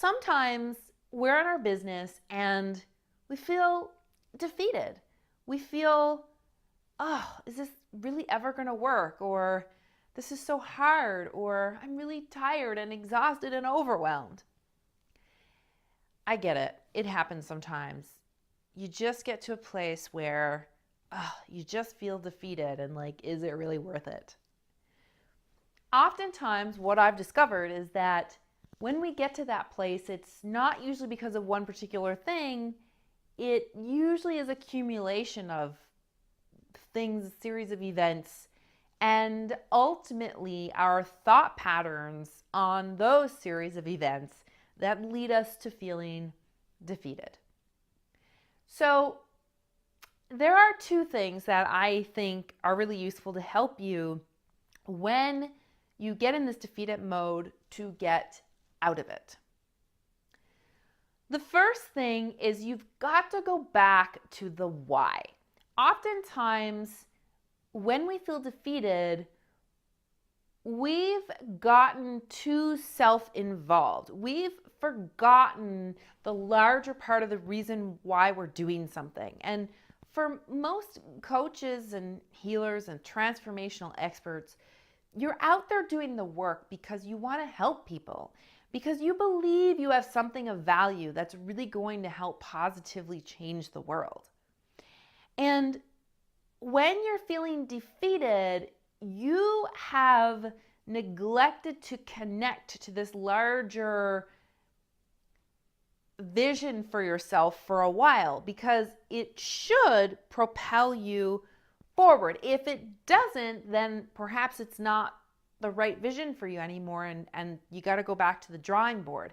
sometimes we're in our business and we feel defeated. We feel, oh, is this really ever going to work? Or this is so hard, or I'm really tired and exhausted and overwhelmed. I get it. It happens sometimes. You just get to a place where you just feel defeated and like, is it really worth it? Oftentimes, what I've discovered is that when we get to that place, it's not usually because of one particular thing. It usually is accumulation of things, a series of events, and ultimately our thought patterns on those series of events that lead us to feeling defeated. So there are two things that I think are really useful to help you when you get in this defeated mode to get out of it. The first thing is you've got to go back to the why. Oftentimes, when we feel defeated, we've gotten too self-involved. We've forgotten the larger part of the reason why we're doing something. And for most coaches and healers and transformational experts, you're out there doing the work because you want to help people, because you believe you have something of value that's really going to help positively change the world. And when you're feeling defeated, you have neglected to connect to this larger vision for yourself for a while, because it should propel you forward. If it doesn't, then perhaps it's not the right vision for you anymore, and you got to go back to the drawing board.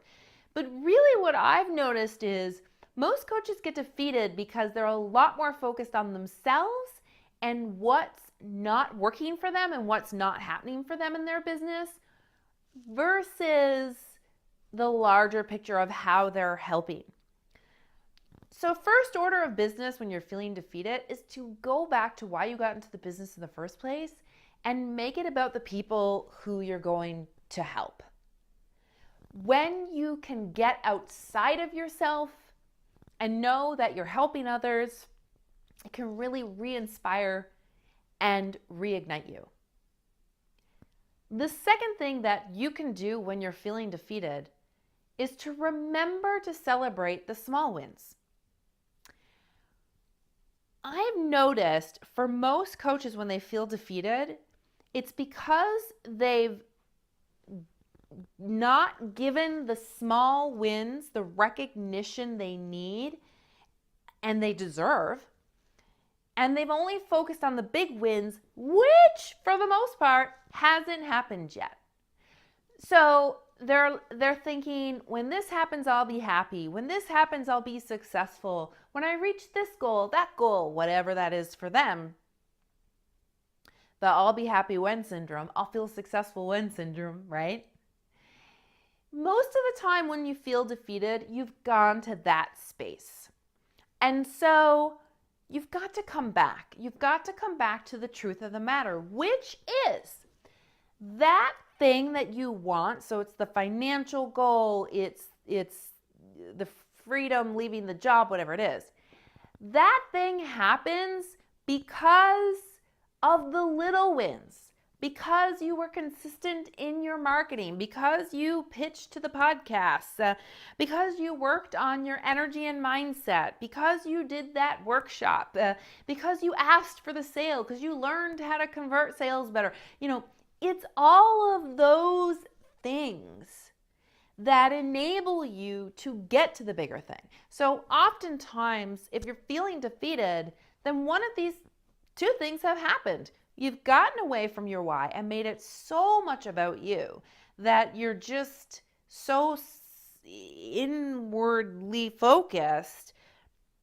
But really what I've noticed is most coaches get defeated because they're a lot more focused on themselves and what's not working for them and what's not happening for them in their business versus the larger picture of how they're helping. So first order of business when you're feeling defeated is to go back to why you got into the business in the first place and make it about the people who you're going to help. When you can get outside of yourself and know that you're helping others, it can really re-inspire and reignite you. The second thing that you can do when you're feeling defeated is to remember to celebrate the small wins. I've noticed for most coaches when they feel defeated, it's because they've not given the small wins the recognition they need and they deserve. And they've only focused on the big wins, which for the most part hasn't happened yet. So they're thinking, when this happens, I'll be happy. When this happens, I'll be successful. When I reach this goal, that goal, whatever that is for them, the I'll be happy when syndrome, I'll feel successful when syndrome, right? Most of the time when you feel defeated, you've gone to that space. And so you've got to come back. You've got to come back to the truth of the matter, which is that thing that you want. So it's the financial goal, it's the freedom, leaving the job, whatever it is. That thing happens because of the little wins, because you were consistent in your marketing, because you pitched to the podcasts, because you worked on your energy and mindset, because you did that workshop, because you asked for the sale, because you learned how to convert sales better. It's all of those things that enable you to get to the bigger thing. So oftentimes, if you're feeling defeated, then one of these two things have happened. You've gotten away from your why and made it so much about you that you're just so inwardly focused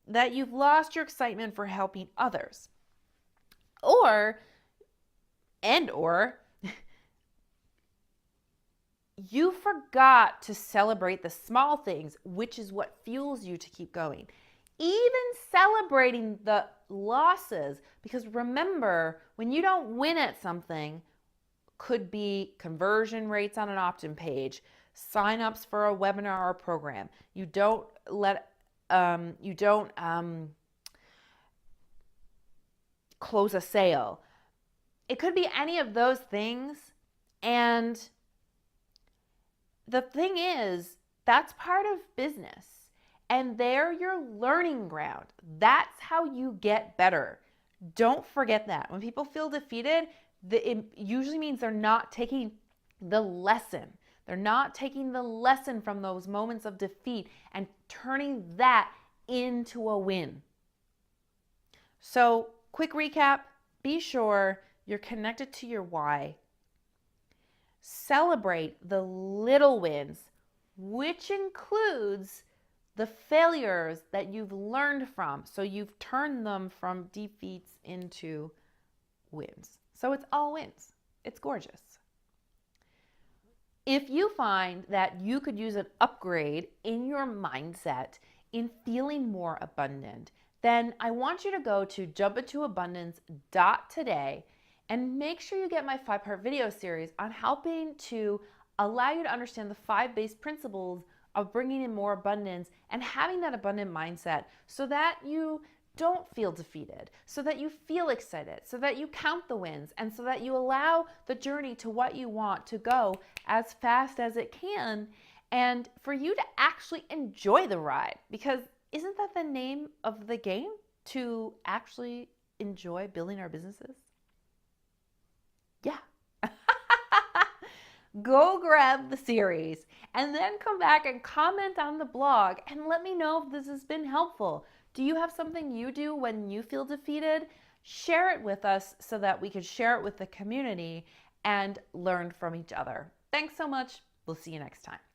that you've lost your excitement for helping others. Or you forgot to celebrate the small things, which is what fuels you to keep going. Even celebrating the losses, because remember, when you don't win at something, could be conversion rates on an opt-in page, sign-ups for a webinar or program. You don't close a sale. It could be any of those things. And the thing is, that's part of business. And they're your learning ground. That's how you get better. Don't forget that. When people feel defeated, it usually means they're not taking the lesson. They're not taking the lesson from those moments of defeat and turning that into a win. So, quick recap, be sure you're connected to your why. Celebrate the little wins, which includes the failures that you've learned from. So you've turned them from defeats into wins. So it's all wins. It's gorgeous. If you find that you could use an upgrade in your mindset in feeling more abundant, then I want you to go to jumpintoabundance.today and make sure you get my 5-part video series on helping to allow you to understand the 5 base principles of bringing in more abundance and having that abundant mindset so that you don't feel defeated, so that you feel excited, so that you count the wins, and so that you allow the journey to what you want to go as fast as it can, and for you to actually enjoy the ride. Because isn't that the name of the game? To actually enjoy building our businesses? Yeah. Go grab the series and then come back and comment on the blog and let me know if this has been helpful. Do you have something you do when you feel defeated? Share it with us so that we can share it with the community and learn from each other. Thanks so much. We'll see you next time.